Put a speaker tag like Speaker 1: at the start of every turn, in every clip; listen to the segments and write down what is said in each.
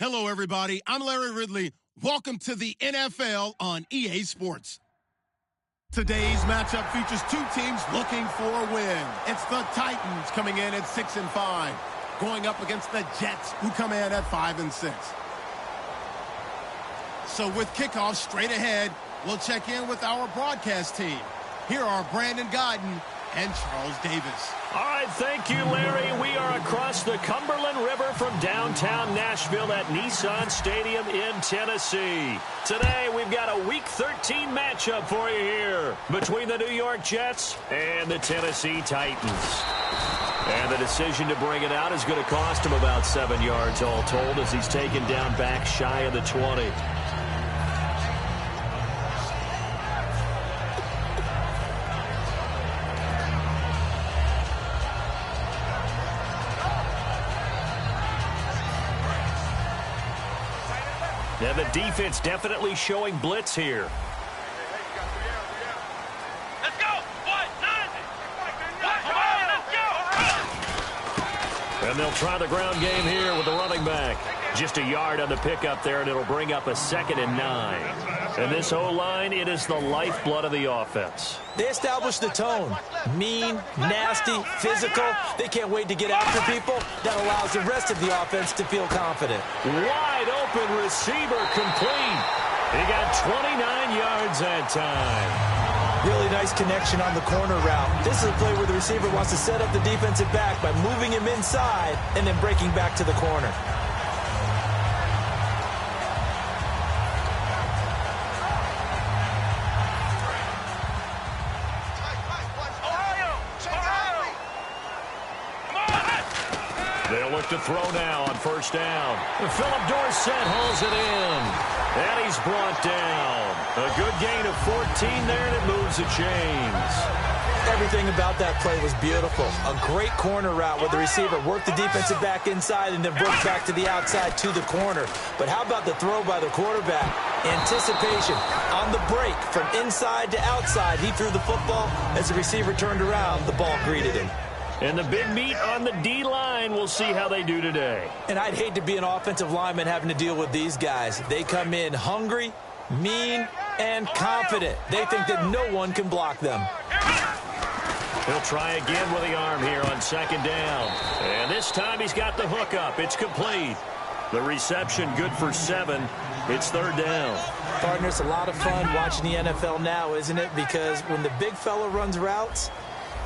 Speaker 1: Hello, everybody. I'm Larry Ridley. Welcome to the NFL on EA Sports. Today's matchup features two teams looking for a win. It's the Titans coming in at 6-5, going up against the Jets, who come in at 5-6. So with kickoff straight ahead, we'll check in with our broadcast team. Here are Brandon Godden and Charles Davis.
Speaker 2: All right, thank you, Larry. We are across the Cumberland River from downtown Nashville at Nissan Stadium in Tennessee. Today, we've got a Week 13 matchup for you here between the New York Jets and the Tennessee Titans. And the decision to bring it out is going to cost him about 7 yards all told as he's taken down back shy of the 20. Now the defense definitely showing blitz here.
Speaker 3: Let's go!
Speaker 2: And they'll try the ground game here with the running back. Just a yard on the pickup there, and it'll bring up a 2nd and 9. And this O-line, it is the lifeblood of the offense.
Speaker 4: They established the tone. Mean, nasty, physical. They can't wait to get after people. That allows the rest of the offense to feel confident.
Speaker 2: Wide open receiver complete. He got 29 yards that time.
Speaker 4: Really nice connection on the corner route. This is a play where the receiver wants to set up the defensive back by moving him inside and then breaking back to the corner.
Speaker 2: They'll look to throw now on first down. Philip Dorsett hauls it in. And he's brought down. A good gain of 14 there, and it moves the chains.
Speaker 4: Everything about that play was beautiful. A great corner route where the receiver worked the defensive back inside and then broke back to the outside to the corner. But how about the throw by the quarterback? Anticipation on the break from inside to outside. He threw the football. As the receiver turned around, the ball greeted him.
Speaker 2: And the big meat on the D-line, we'll see how they do today.
Speaker 4: And I'd hate to be an offensive lineman having to deal with these guys. They come in hungry, mean, and confident. They think that no one can block them.
Speaker 2: He'll try again with the arm here on 2nd down. And this time he's got the hook up. It's complete. The reception good for 7. It's 3rd down.
Speaker 4: Partner, it's a lot of fun watching the NFL now, isn't it? Because when the big fella runs routes,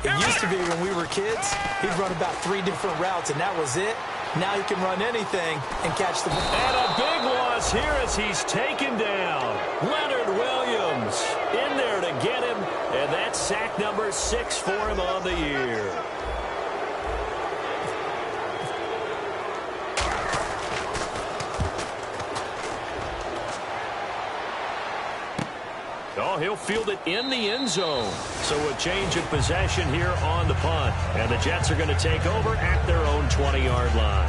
Speaker 4: it used to be when we were kids, he'd run about 3 different routes, and that was it. Now he can run anything and catch the ball.
Speaker 2: And a big loss here as he's taken down. Leonard Williams in there to get him, and that's sack number 6 for him on the year. Oh, he'll field it in the end zone. So a change of possession here on the punt. And the Jets are going to take over at their own 20-yard line.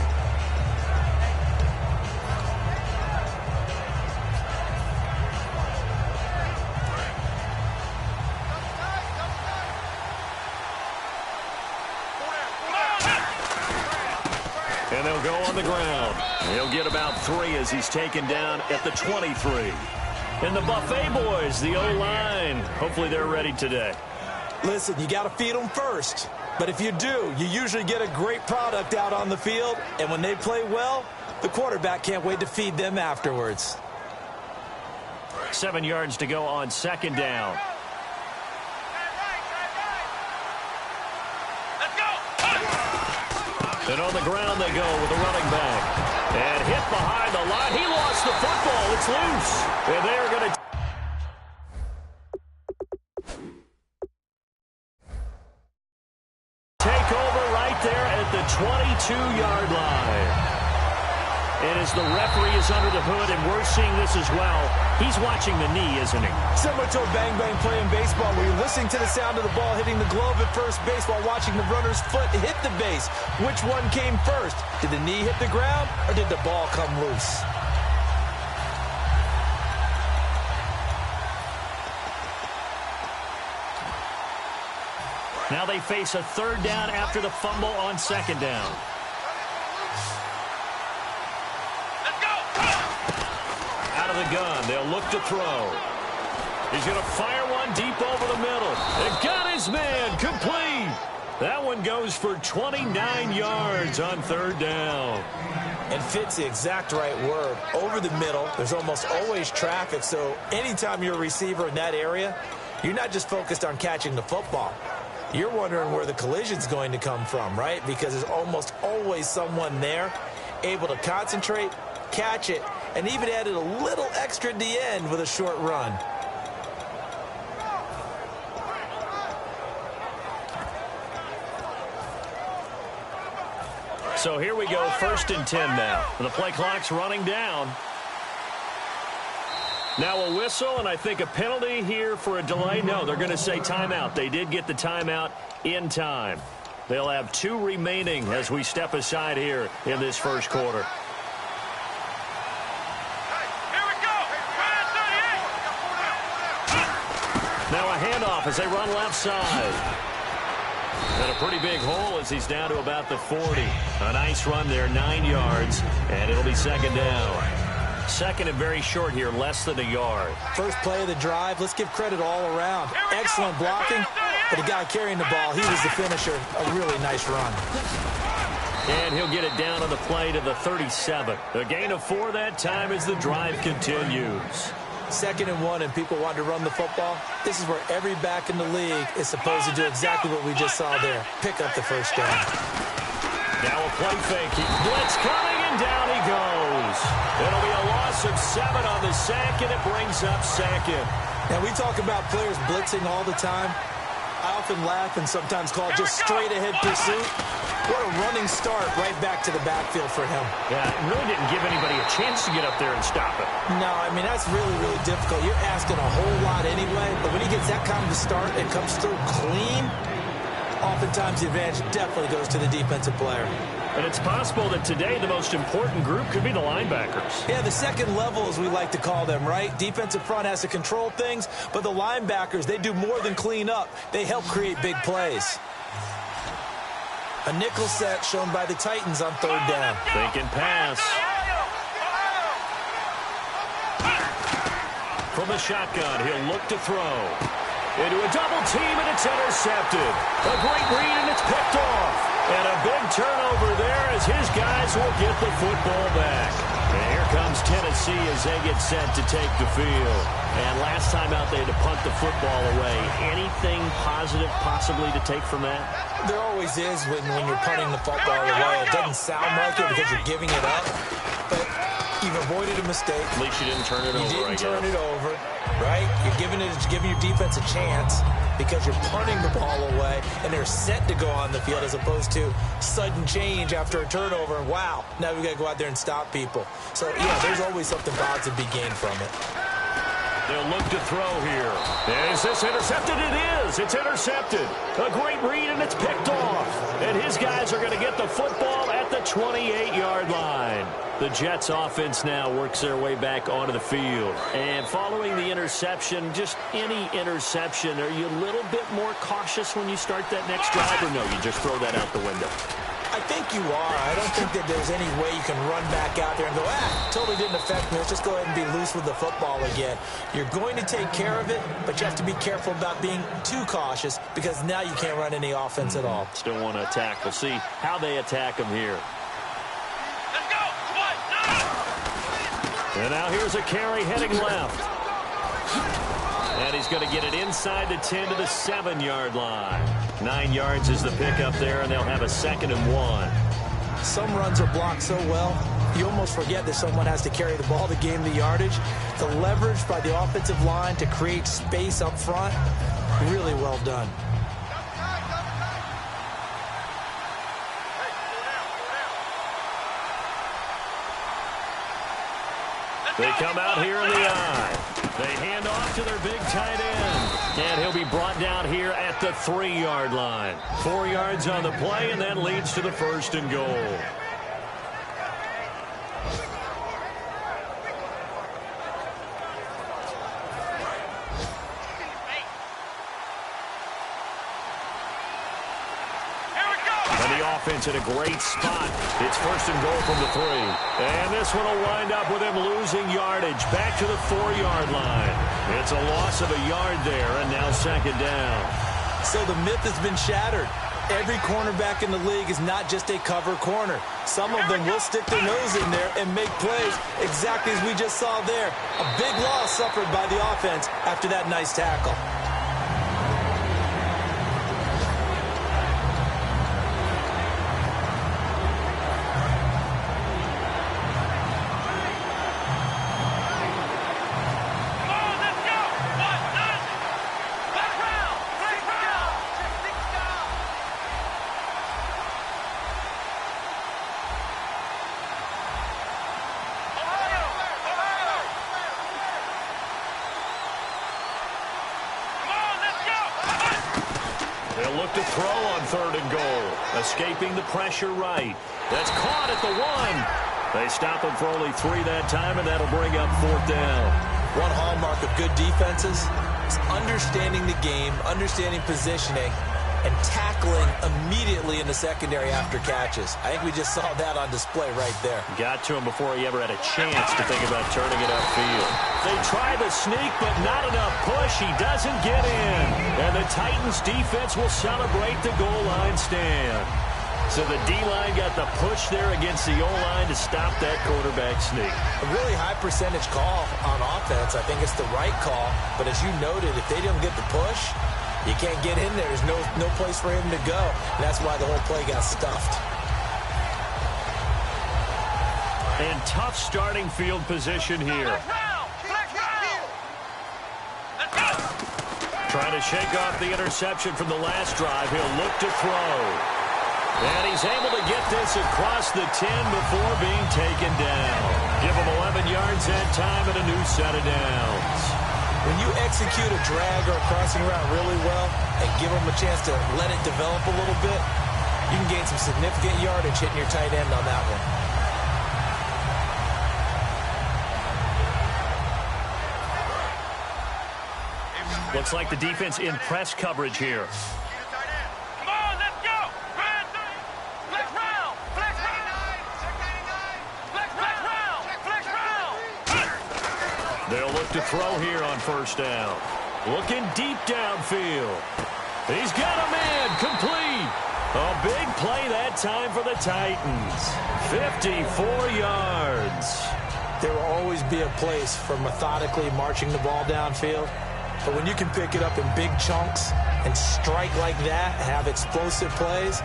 Speaker 2: And they'll go on the ground. He'll get about 3 as he's taken down at the 23. And the Buffet boys, the O-line, hopefully they're ready today.
Speaker 4: Listen, you got to feed them first. But if you do, you usually get a great product out on the field. And when they play well, the quarterback can't wait to feed them afterwards.
Speaker 2: 7 yards to go on 2nd down. And on the ground they go with the running back. And hit behind the line. He lost the football. It's loose. And they're going to take over right there at the 22-yard line. And as the referee is under the hood, and we're seeing this as well, he's watching the knee, isn't he?
Speaker 4: Similar to a bang-bang play in baseball where you're listening to the sound of the ball hitting the glove at first base while watching the runner's foot hit the base. Which one came first? Did the knee hit the ground, or did the ball come loose?
Speaker 2: Now they face a 3rd down after the fumble on 2nd down.
Speaker 3: Let's go!
Speaker 2: of the gun. They'll look to throw. He's going to fire one deep over the middle. It got his man. Complete. That one goes for 29 yards on third down.
Speaker 4: And fits the exact right word. Over the middle, there's almost always traffic, so anytime you're a receiver in that area, you're not just focused on catching the football. You're wondering where the collision's going to come from, right? Because there's almost always someone there able to concentrate, catch it, and even added a little extra at the end with a short run.
Speaker 2: So here we go, 1st and 10 now. The play clock's running down. Now a whistle, and I think a penalty here for a delay. No, they're going to say timeout. They did get the timeout in time. They'll have 2 remaining as we step aside here in this first quarter. Now a handoff as they run left side. And a pretty big hole as he's down to about the 40. A nice run there, 9 yards, and it'll be 2nd down. 2nd and very short here, less than a yard.
Speaker 4: First play of the drive, let's give credit all around. Excellent blocking, but the guy carrying the ball, he was the finisher. A really nice run.
Speaker 2: And he'll get it down on the play to the 37. A gain of 4 that time as the drive continues.
Speaker 4: 2nd and 1, and people want to run the football. This is where every back in the league is supposed to do exactly what we just saw there. Pick up the first down.
Speaker 2: Now a play fake. Blitz coming, and down he goes. It'll be a loss of 7 on the sack, and it brings up 2nd.
Speaker 4: Now, we talk about players blitzing all the time. I often laugh and sometimes call it just straight-ahead pursuit. What a running start right back to the backfield for him.
Speaker 2: Yeah, it really didn't give anybody a chance to get up there and stop it.
Speaker 4: No, I mean, that's really, really difficult. You're asking a whole lot anyway, but when he gets that kind of a start and comes through clean, oftentimes the advantage definitely goes to the defensive player.
Speaker 2: And it's possible that today the most important group could be the linebackers.
Speaker 4: Yeah, the second level, as we like to call them, right? Defensive front has to control things, but the linebackers, they do more than clean up. They help create big plays. A nickel set shown by the Titans on 3rd down.
Speaker 2: Thinking pass. From the shotgun, he'll look to throw. Into a double team, and it's intercepted. A great read, and it's picked off. And a big turnover there as his guys will get the football back. And here comes Tennessee as they get set to take the field. And last time out, they had to punt the football away. Anything positive possibly to take from that?
Speaker 4: There always is when you're punting the football away. It doesn't sound like it because you're giving it up, but you've avoided a mistake.
Speaker 2: At least you didn't turn it over.
Speaker 4: You didn't turn it over, right? You're giving your defense a chance because you're punting the ball away, and they're set to go on the field as opposed to sudden change after a turnover. Wow, now we've got to go out there and stop people. So, yeah, there's always something positive to be gained from it.
Speaker 2: They'll look to throw here. Is this intercepted? It is. It's intercepted. A great read, and it's picked off. And his guys are going to get the football at the 28-yard line. The Jets offense now works their way back onto the field. And following the interception, just any interception, are you a little bit more cautious when you start that next drive, or no, you just throw that out the window?
Speaker 4: I think you are. I don't think that there's any way you can run back out there and go, totally didn't affect me. Let's just go ahead and be loose with the football again. You're going to take care of it, but you have to be careful about being too cautious because now you can't run any offense at all.
Speaker 2: Still want to attack. We'll see how they attack them here.
Speaker 3: Let's go.
Speaker 2: And now here's a carry heading left. And he's going to get it inside the 10 to the 7-yard line. 9 yards is the pickup there, and they'll have a 2nd and 1.
Speaker 4: Some runs are blocked so well, you almost forget that someone has to carry the ball to gain the yardage. The leverage by the offensive line to create space up front, really well done.
Speaker 2: They come out here in the eye. They hand off to their big tight end. And he'll be brought down here at the 3-yard line. 4 yards on the play, and that leads to the 1st and goal. defense in a great spot. It's first and goal from the 3. And this one will wind up with him losing yardage back to the 4-yard line. It's a loss of a yard there, and now second down.
Speaker 4: So the myth has been shattered. Every cornerback in the league is not just a cover corner. Some of them will stick their nose in there and make plays exactly as we just saw there. A big loss suffered by the offense after that nice tackle.
Speaker 2: They'll look to throw on third and goal. Escaping the pressure right. That's caught at the 1. They stop him for only 3 that time, and that'll bring up fourth down.
Speaker 4: One hallmark of good defenses is understanding the game, understanding positioning, and tackling immediately in the secondary after catches. I think we just saw that on display right there.
Speaker 2: Got to him before he ever had a chance to think about turning it upfield. They try the sneak, but not enough push. He doesn't get in. And the Titans defense will celebrate the goal line stand. So the D-line got the push there against the O-line to stop that quarterback sneak.
Speaker 4: A really high percentage call on offense. I think it's the right call. But as you noted, if they don't get the push, you can't get in there. There's no place for him to go. And that's why the whole play got stuffed.
Speaker 2: And tough starting field position here. Trying to shake off the interception from the last drive. He'll look to throw. And he's able to get this across the 10 before being taken down. Give him 11 yards that time and a new set of downs.
Speaker 4: When you execute a drag or a crossing route really well and give them a chance to let it develop a little bit, you can gain some significant yardage hitting your tight end on that one.
Speaker 2: Looks like the defense in press coverage here.
Speaker 3: Come on, let's go! Flex round! Flex round! Flex round! Flex round!
Speaker 2: They'll look to throw here on first down. Looking deep downfield. He's got a man complete. A big play that time for the Titans. 54 yards.
Speaker 4: There will always be a place for methodically marching the ball downfield. But when you can pick it up in big chunks and strike like that, have explosive plays,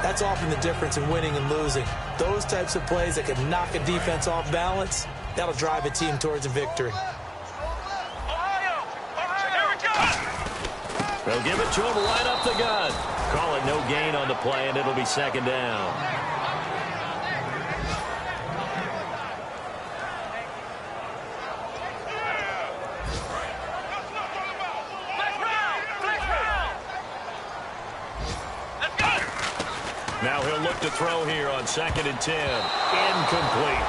Speaker 4: that's often the difference in winning and losing. Those types of plays that can knock a defense off balance, that'll drive a team towards a victory.
Speaker 3: Ohio! Here we go!
Speaker 2: They'll give it to him right up the gut. Call it no gain on the play, and it'll be second down. Now he'll look to throw here on 2nd and 10. Incomplete.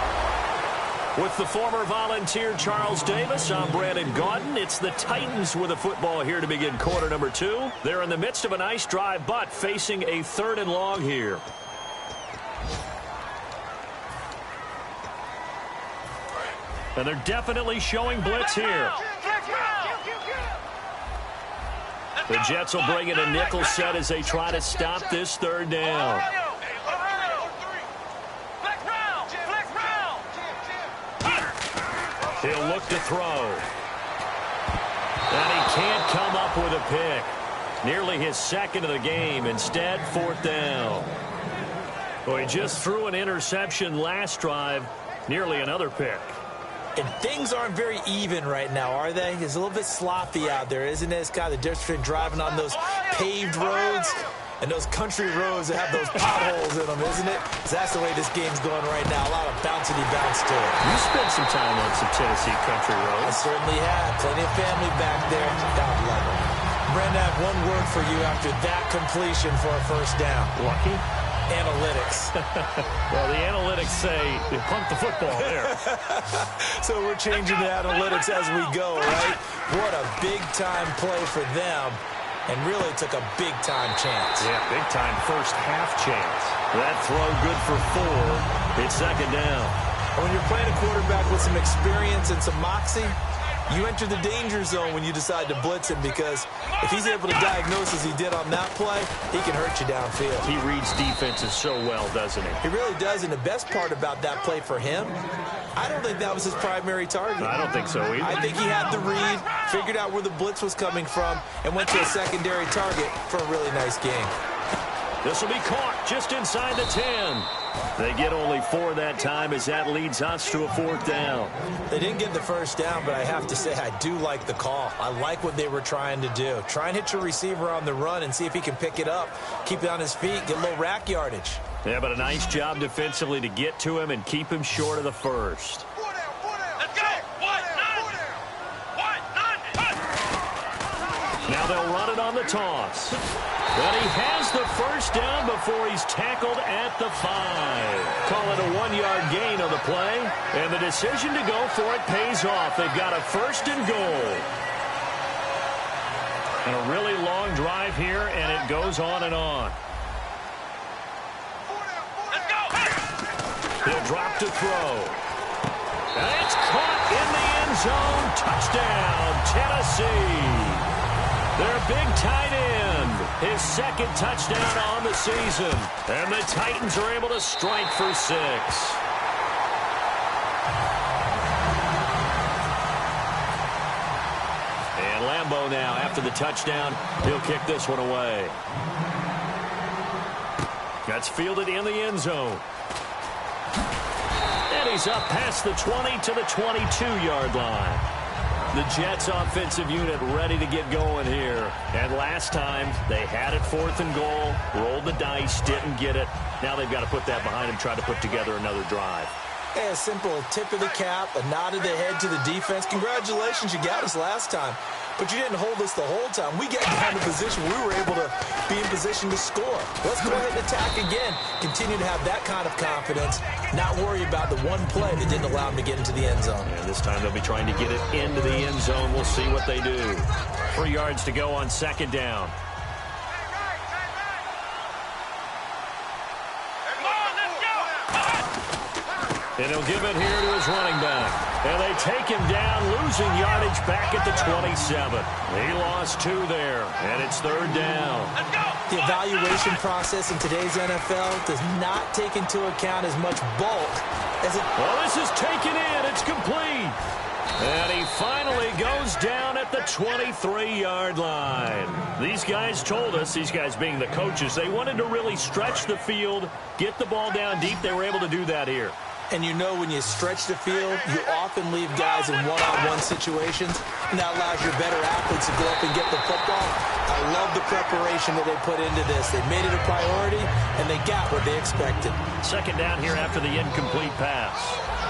Speaker 2: With the former Volunteer Charles Davis, I'm Brandon Gaudin. It's the Titans with the football here to begin quarter number 2. They're in the midst of a nice drive, but facing a 3rd and long here. And they're definitely showing blitz here. The Jets will bring in a nickel set as they try to stop this 3rd down. He'll look to throw. And he can't come up with a pick. Nearly his 2nd of the game. Instead, 4th down. Well, he just threw an interception last drive. Nearly another pick.
Speaker 4: And things aren't very even right now, are they? It's a little bit sloppy out there, isn't it? It's kind of the difference between driving on those paved roads and those country roads that have those potholes in them, isn't it? So that's the way this game's going right now. A lot of bouncy-bounce to it.
Speaker 2: You spent some time on some Tennessee country roads.
Speaker 4: I certainly have. Plenty of family back there. God love it. Brandon, I have one word for you after that completion for a first down.
Speaker 2: Lucky?
Speaker 4: Analytics.
Speaker 2: Well, the analytics say they punt the football there.
Speaker 4: So we're changing the analytics as we go, right? What a big-time play for them. and really took a big-time chance.
Speaker 2: Yeah, big-time first-half chance. That throw good for 4. It's second down.
Speaker 4: And when you're playing a quarterback with some experience and some moxie, you enter the danger zone when you decide to blitz him, because if he's able to diagnose as he did on that play, he can hurt you downfield.
Speaker 2: He reads defenses so well, doesn't he?
Speaker 4: He really does, and the best part about that play for him, I don't think that was his primary target.
Speaker 2: I don't think so either.
Speaker 4: I think he had the read, figured out where the blitz was coming from, and went to a secondary target for a really nice game.
Speaker 2: This will be caught just inside the 10. They get only 4 that time as that leads us to a 4th down.
Speaker 4: They didn't get the first down, but I have to say I do like the call. I like what they were trying to do. Try and hit your receiver on the run and see if he can pick it up, keep it on his feet, get a little rack yardage.
Speaker 2: Yeah, but a nice job defensively to get to him and keep him short of the first.
Speaker 3: Let's go.
Speaker 2: Now they'll run it on the toss. But he has the first down before he's tackled at the 5. Call it a 1-yard gain on the play, and the decision to go for it pays off. They've got a first and goal. And a really long drive here, and it goes on and on.
Speaker 3: Let's go.
Speaker 2: He'll drop to throw. And it's caught in the end zone. Touchdown, Tennessee. Their big tight end, his second touchdown on the season. And the Titans are able to strike for 6. And Lambeau now, after the touchdown, he'll kick this one away. That's fielded in the end zone. And he's up past the 20 to the 22-yard line. The Jets offensive unit ready to get going here. And last time, they had it 4th and goal, rolled the dice, didn't get it. Now they've got to put that behind them, try to put together another drive.
Speaker 4: Hey, a simple tip of the cap, a nod of the head to the defense. Congratulations, you got us last time. But you didn't hold us the whole time. We got down to position. We were able to be in position to score. Let's go ahead and attack again. Continue to have that kind of confidence. Not worry about the one play that didn't allow them to get into the end zone.
Speaker 2: And this time they'll be trying to get it into the end zone. We'll see what they do. 3 yards to go on second down. And he'll give it here to his running back. And they take him down, losing yardage back at the 27. He lost 2 there, and it's 3rd down.
Speaker 4: The evaluation process in today's NFL does not take into account as much bulk as it...
Speaker 2: Well, this is taken in. It's complete. And he finally goes down at the 23-yard line. These guys told us, these guys being the coaches, they wanted to really stretch the field, get the ball down deep. They were able to do that here.
Speaker 4: And you know when you stretch the field, you often leave guys in one-on-one situations, and that allows your better athletes to go up and get the football. I love the preparation that they put into this. They made it a priority, and they got what they expected.
Speaker 2: Second down here after the incomplete pass.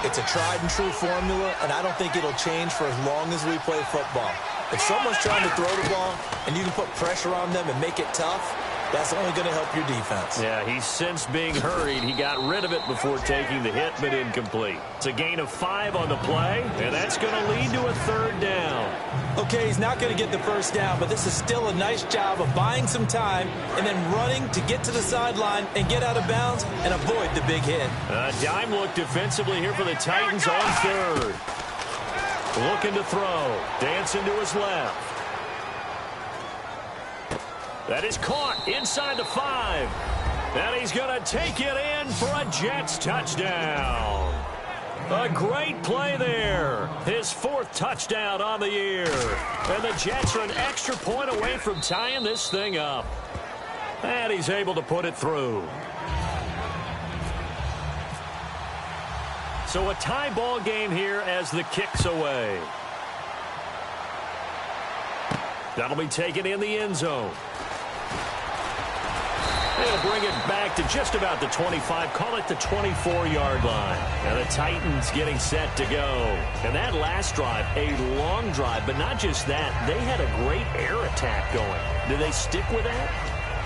Speaker 4: It's a tried-and-true formula, and I don't think it'll change for as long as we play football. If someone's trying to throw the ball, and you can put pressure on them and make it tough, that's only going to help your defense.
Speaker 2: Yeah, he's since being hurried. He got rid of it before taking the hit, but incomplete. It's a gain of 5 on the play, and that's going to lead to a 3rd down.
Speaker 4: Okay, he's not going to get the first down, but this is still a nice job of buying some time and then running to get to the sideline and get out of bounds and avoid the big hit.
Speaker 2: A dime look defensively here for the Titans on 3rd. Looking to throw. Dancing to his left. That is caught inside the 5. And he's going to take it in for a Jets touchdown. A great play there. His 4th touchdown on the year. And the Jets are an extra point away from tying this thing up. And he's able to put it through. So a tie ball game here as the kick's away. That'll be taken in the end zone. They'll bring it back to just about the 25, call it the 24-yard line. And the Titans getting set to go. And that last drive, a long drive, but not just that, they had a great air attack going. Do they stick with that?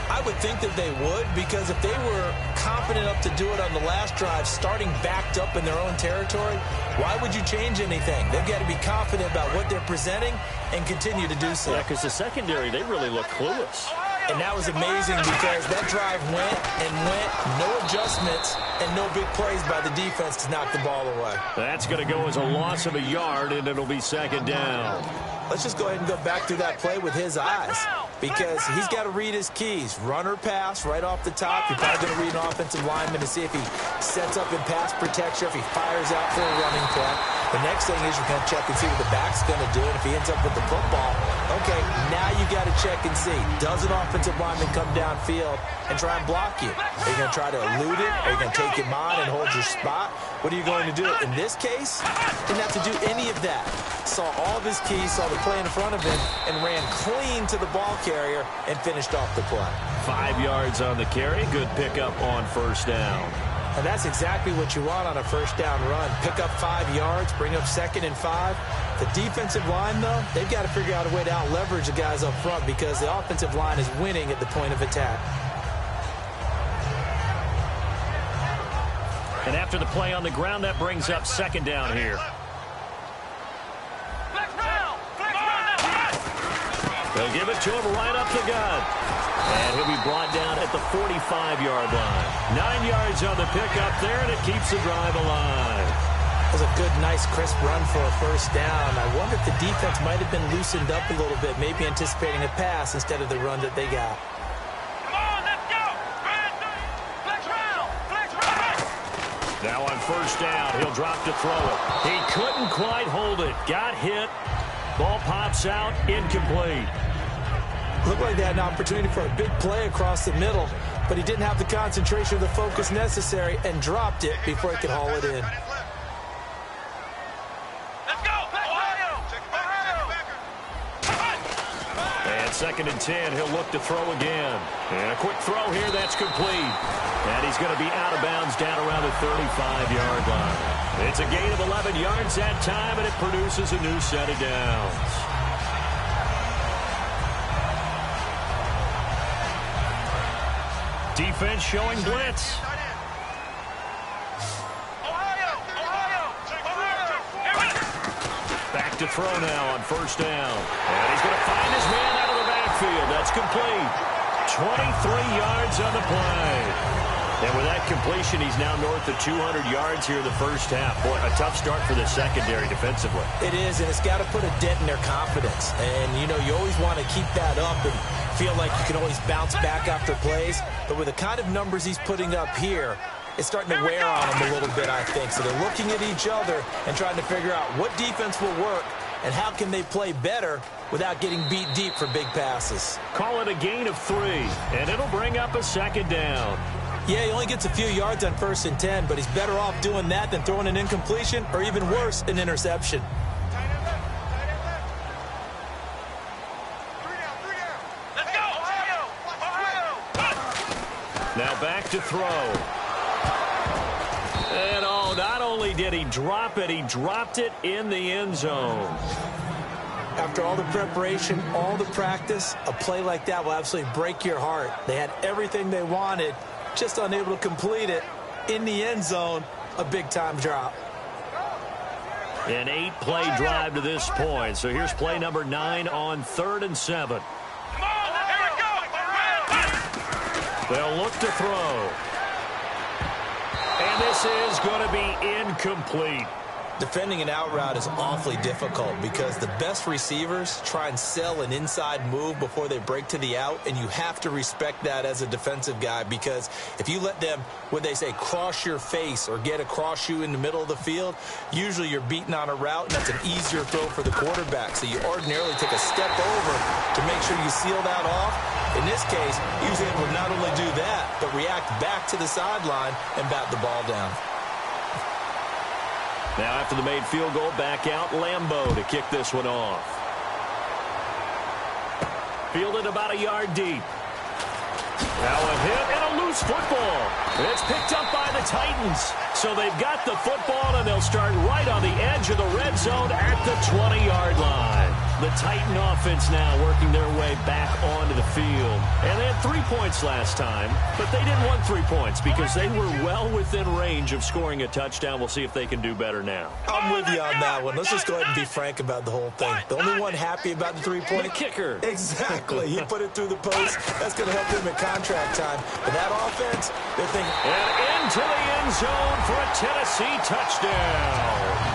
Speaker 4: I would think that they would, because if they were confident enough to do it on the last drive, starting backed up in their own territory, why would you change anything? They've got to be confident about what they're presenting and continue to do so.
Speaker 2: Yeah, because the secondary, they really look clueless.
Speaker 4: And that was amazing because that drive went and went, no adjustments, and no big plays by the defense to knock the ball away.
Speaker 2: That's going to go as a loss of a yard, and it'll be second down.
Speaker 4: Let's just go ahead and go back through that play with his eyes, because he's got to read his keys. Run or pass right off the top. You're probably going to read an offensive lineman to see if he sets up in pass protection, if he fires out for a running play. The next thing is you're going to check and see what the back's going to do, and if he ends up with the football, okay, now you got to check and see. Does an offensive lineman come downfield and try and block you? Are you going to try to elude it? Are you going to take him on and hold your spot? What are you going to do? In this case, didn't have to do any of that. Saw all of his keys, saw the play in front of him, and ran clean to the ball carrier and finished off the play.
Speaker 2: 5 yards on the carry. Good pickup on first down.
Speaker 4: And that's exactly what you want on a first down run. Pick up 5 yards, bring up 2nd and 5. The defensive line, though, they've got to figure out a way to out-leverage the guys up front because the offensive line is winning at the point of attack.
Speaker 2: And after the play on the ground, that brings up second down here. They'll give it to him right up the gut. And he'll be brought down at the 45-yard line. 9 yards on the pickup there, and it keeps the drive alive.
Speaker 4: That was a good, nice, crisp run for a first down. I wonder if the defense might have been loosened up a little bit, maybe anticipating a pass instead of the run that they got.
Speaker 2: Now on first down, he'll drop to throw it. He couldn't quite hold it. Got hit. Ball pops out, incomplete.
Speaker 4: Looked like they had an opportunity for a big play across the middle, but he didn't have the concentration or the focus necessary and dropped it before he could haul it in.
Speaker 3: Let's go! Ohio!
Speaker 2: And 2nd and 10, he'll look to throw again. And a quick throw here, that's complete. And he's going to be out of bounds down around the 35-yard line. It's a gain of 11 yards that time, and it produces a new set of downs. Defense showing blitz. Back to throw now on first down. And he's going to find his man out of the backfield. That's complete. 23 yards on the play. And with that completion, he's now north of 200 yards here in the first half. Boy, a tough start for the secondary defensively.
Speaker 4: It is, and it's got to put a dent in their confidence. And, you know, you always want to keep that up and feel like you can always bounce back after plays. But with the kind of numbers he's putting up here, it's starting to wear on them a little bit, I think. So they're looking at each other and trying to figure out what defense will work and how can they play better without getting beat deep for big passes.
Speaker 2: Call it a gain of 3, and it'll bring up a second down.
Speaker 4: Yeah, he only gets a few yards on 1st and 10, but he's better off doing that than throwing an incompletion or even worse, an interception.
Speaker 3: Let's go! Ohio!
Speaker 2: Now back to throw. And oh, not only did he drop it, he dropped it in the end zone.
Speaker 4: After all the preparation, all the practice, a play like that will absolutely break your heart. They had everything they wanted, just unable to complete it. In the end zone, a big-time drop.
Speaker 2: An 8-play drive to this point. So here's play number 9 on 3rd and 7.
Speaker 3: Come on, here we go!
Speaker 2: They'll look to throw. And this is going to be incomplete.
Speaker 4: Defending an out route is awfully difficult because the best receivers try and sell an inside move before they break to the out, and you have to respect that as a defensive guy because if you let them, what they say, cross your face or get across you in the middle of the field, usually you're beaten on a route, and that's an easier throw for the quarterback. So you ordinarily take a step over to make sure you seal that off. In this case, he was able to not only do that, but react back to the sideline and bat the ball down.
Speaker 2: Now after the made field goal, back out Lambeau to kick this one off. Fielded about a yard deep. Now a hit and a loose football. It's picked up by the Titans. So they've got the football, and they'll start right on the edge of the red zone at the 20-yard line. The Titan offense now working their way back onto the field. And they had 3 points last time, but they didn't want 3 points because they were well within range of scoring a touchdown. We'll see if they can do better now.
Speaker 4: I'm with you on that one. Let's just go ahead and be frank about the whole thing. The only one happy about the 3-point.
Speaker 2: The kicker.
Speaker 4: Exactly. He put it through the post. That's going to help him at contract time. But that offense, they're thinking.
Speaker 2: And into the end zone for a Tennessee touchdown.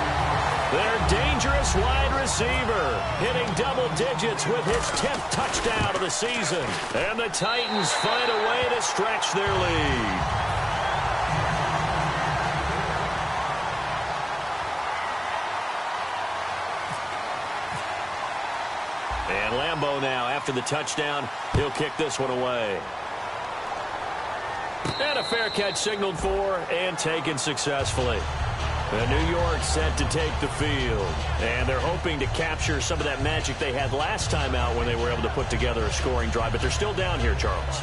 Speaker 2: Their dangerous wide receiver hitting double digits with his 10th touchdown of the season. And the Titans find a way to stretch their lead. And Lambeau now, after the touchdown, he'll kick this one away. And a fair catch signaled for and taken successfully. And New York set to take the field. And they're hoping to capture some of that magic they had last time out when they were able to put together a scoring drive. But they're still down here, Charles.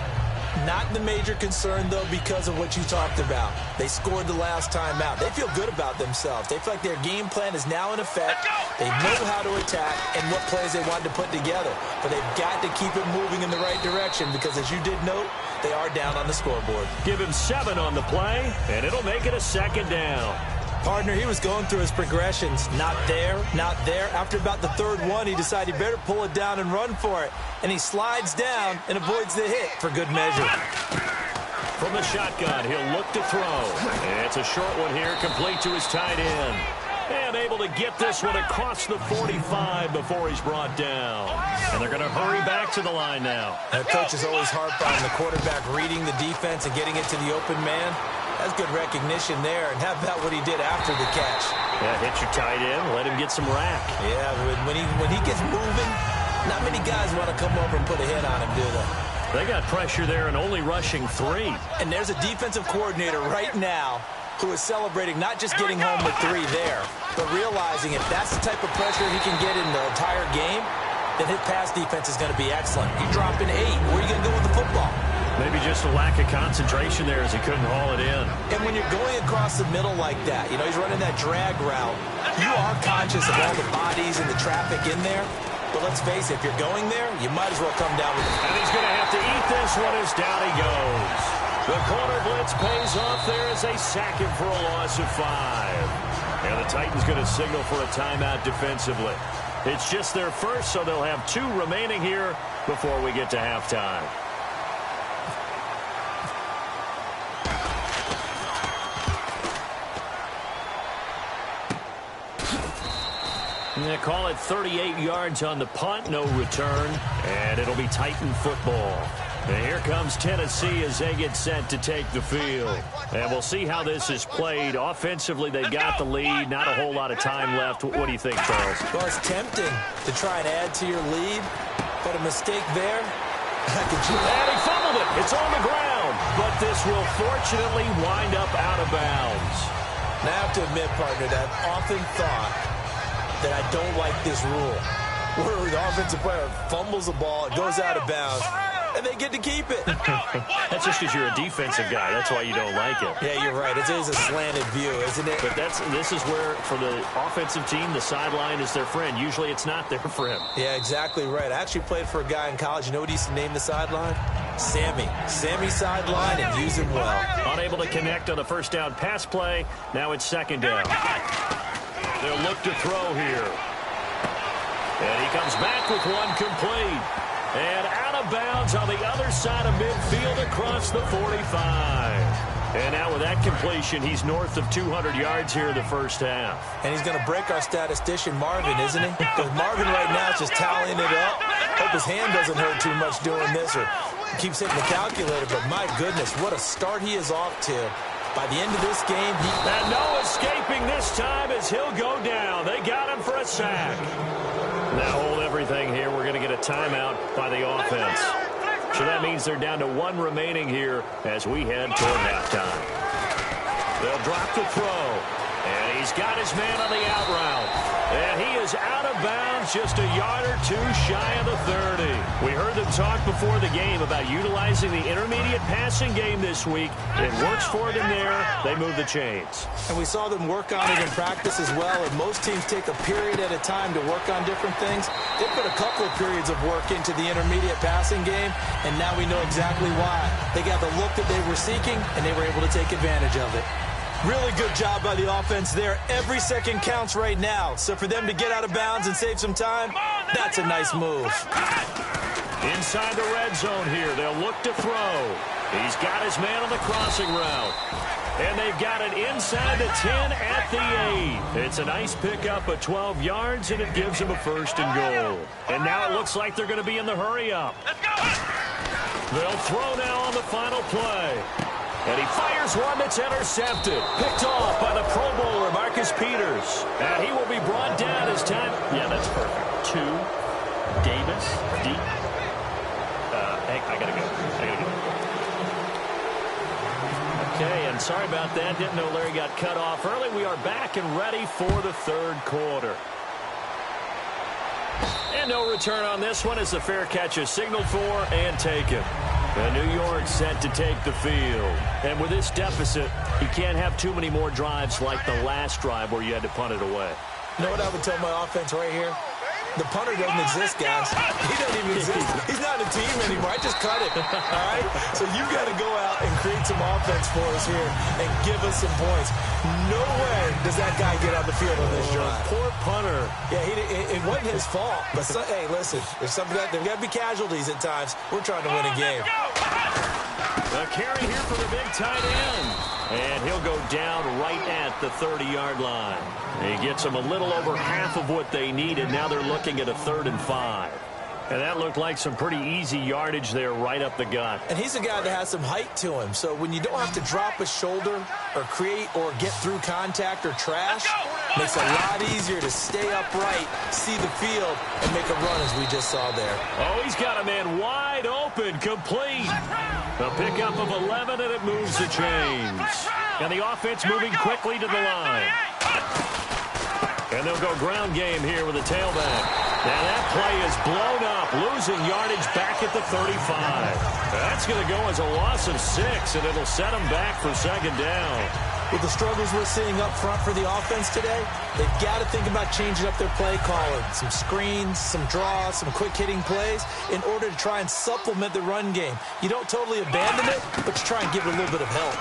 Speaker 4: Not the major concern, though, because of what you talked about. They scored the last time out. They feel good about themselves. They feel like their game plan is now in effect. They know how to attack and what plays they want to put together. But they've got to keep it moving in the right direction because, as you did note, they are down on the scoreboard.
Speaker 2: Give him 7 on the play, and it'll make it a 2nd down.
Speaker 4: Partner, he was going through his progressions. Not there, not there. After about the 3rd one, he decided he better pull it down and run for it. And he slides down and avoids the hit for good measure.
Speaker 2: From the shotgun, he'll look to throw. And it's a short one here, complete to his tight end. And able to get this one across the 45 before he's brought down. And they're going to hurry back to the line now.
Speaker 4: And coach is always harped on the quarterback reading the defense and getting it to the open man. That's good recognition there. And how about what he did after the catch?
Speaker 2: Yeah, hit your tight end, let him get some rack.
Speaker 4: Yeah, when he gets moving, not many guys want to come over and put a hit on him, do they?
Speaker 2: They got pressure there and only rushing 3.
Speaker 4: And there's a defensive coordinator right now who is celebrating not just getting home with 3 there, but realizing if that's the type of pressure he can get in the entire game, then his pass defense is going to be excellent. You're dropping 8. Where are you going to go with the football?
Speaker 2: Maybe just a lack of concentration there as he couldn't haul it in.
Speaker 4: And when you're going across the middle like that, he's running that drag route, you are conscious of all the bodies and the traffic in there. But let's face it, if you're going there, you might as well come down with it.
Speaker 2: And he's going to have to eat this one as down he goes. The corner blitz pays off there as they sack him for a loss of 5. And the Titans going to signal for a timeout defensively. It's just their first, so they'll have 2 remaining here before we get to halftime. They call it 38 yards on the punt, no return, and it'll be Titan football. And here comes Tennessee as they get set to take the field. And we'll see how this is played. Offensively, they got the lead. Not a whole lot of time left. What do you think, Charles?
Speaker 4: Well, it's tempting to try and add to your lead, but a mistake there.
Speaker 2: And he fumbled it. It's on the ground. But this will fortunately wind up out of bounds.
Speaker 4: Now, I have to admit, partner, that I've often thought that I don't like this rule, where the offensive player fumbles the ball, it goes out of bounds, and they get to keep it.
Speaker 2: That's just because you're a defensive guy. That's why you don't like it.
Speaker 4: Yeah, you're right. It is a slanted view, isn't it?
Speaker 2: But this is where, for the offensive team, the sideline is their friend. Usually it's not there for him.
Speaker 4: Yeah, exactly right. I actually played for a guy in college. You know what he used to name the sideline? Sammy. Sammy sideline, and use him well.
Speaker 2: Unable to connect on the first down pass play. Now it's 2nd down. They'll look to throw here. And he comes back with one complete. And out of bounds on the other side of midfield across the 45. And now with that completion, he's north of 200 yards here in the first half.
Speaker 4: And he's going to break our statistician, Marvin, isn't he? Because Marvin right now is just tallying it up. Hope his hand doesn't hurt too much doing this or keeps hitting the calculator. But my goodness, what a start he is off to. By the end of this game,
Speaker 2: And no escaping this time as he'll go down. They got him for a sack. Now hold everything here. We're going to get a timeout by the offense. So that means they're down to 1 remaining here as we head toward halftime. They'll drop the throw. And he's got his man on the out route. And he is out of bounds, just a yard or two shy of the 30. We heard them talk before the game about utilizing the intermediate passing game this week. It works for them there. They move the chains.
Speaker 4: And we saw them work on it in practice as well. And most teams take a period at a time to work on different things. They put a couple of periods of work into the intermediate passing game, and now we know exactly why. They got the look that they were seeking, and they were able to take advantage of it. Really good job by the offense there. Every second counts right now. So for them to get out of bounds and save some time, that's a nice move.
Speaker 2: Inside the red zone here, they'll look to throw. He's got his man on the crossing route. And they've got it inside the 10 at the 8. It's a nice pickup of 12 yards, and it gives them a 1st and goal. And now it looks like they're going to be in the hurry-up. They'll throw now on the final play. And he fires one that's intercepted. Picked off by the Pro Bowler, Marcus Peters. And he will be brought down as time. Yeah, that's perfect. 2, Davis, deep. Hey, I gotta go. Okay, and sorry about that. Didn't know Larry got cut off early. We are back and ready for the 3rd quarter. And no return on this one as the fair catch is signaled for and taken. And New York set to take the field. And with this deficit, you can't have too many more drives like the last drive where you had to punt it away.
Speaker 4: You know what I would tell my offense right here? The punter doesn't exist, guys. He doesn't even exist. He's not a team anymore. I just cut it, all right? So you got to go out and create some offense for us here and give us some points. No way does that guy get on the field on this drive.
Speaker 2: Poor punter.
Speaker 4: Yeah, it wasn't his fault. But, hey, listen, there's got to be casualties at times. We're trying to win a game.
Speaker 2: A carry here for the big tight end. And he'll go down right at the 30-yard line. He gets them a little over half of what they needed. Now they're looking at a 3rd and 5. And that looked like some pretty easy yardage there right up the gut.
Speaker 4: And he's a guy that has some height to him. So when you don't have to drop a shoulder or create or get through contact or trash, makes it a lot easier to stay upright, see the field, and make a run as we just saw there.
Speaker 2: Oh, he's got a man wide open, complete. A pickup of 11, and it moves the chains. And the offense moving quickly to the line. And they'll go ground game here with a tailback. Now that play is blown up, losing yardage back at the 35. That's going to go as a loss of 6, and it'll set them back for 2nd down.
Speaker 4: With the struggles we're seeing up front for the offense today, they've got to think about changing up their play calling. Some screens, some draws, some quick-hitting plays in order to try and supplement the run game. You don't totally abandon it, but you try and give it a little bit of help.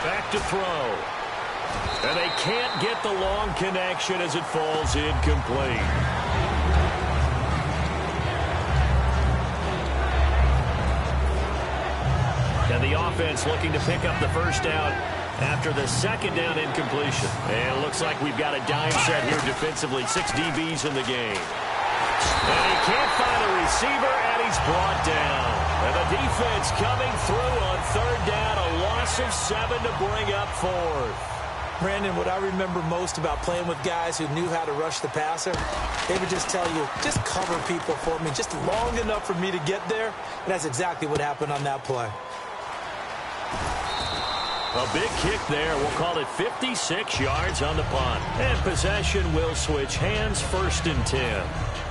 Speaker 2: Back to throw. And they can't get the long connection as it falls incomplete. And the offense looking to pick up the 1st down after the 2nd down incompletion. And it looks like we've got a dime set here defensively. 6 DBs in the game. And he can't find a receiver, and he's brought down. And the defense coming through on 3rd down. A loss of 7 to bring up 4th.
Speaker 4: Brandon, what I remember most about playing with guys who knew how to rush the passer, they would just tell you, just cover people for me, just long enough for me to get there. And that's exactly what happened on that play.
Speaker 2: A big kick there. We'll call it 56 yards on the punt. And possession will switch hands, 1st and 10.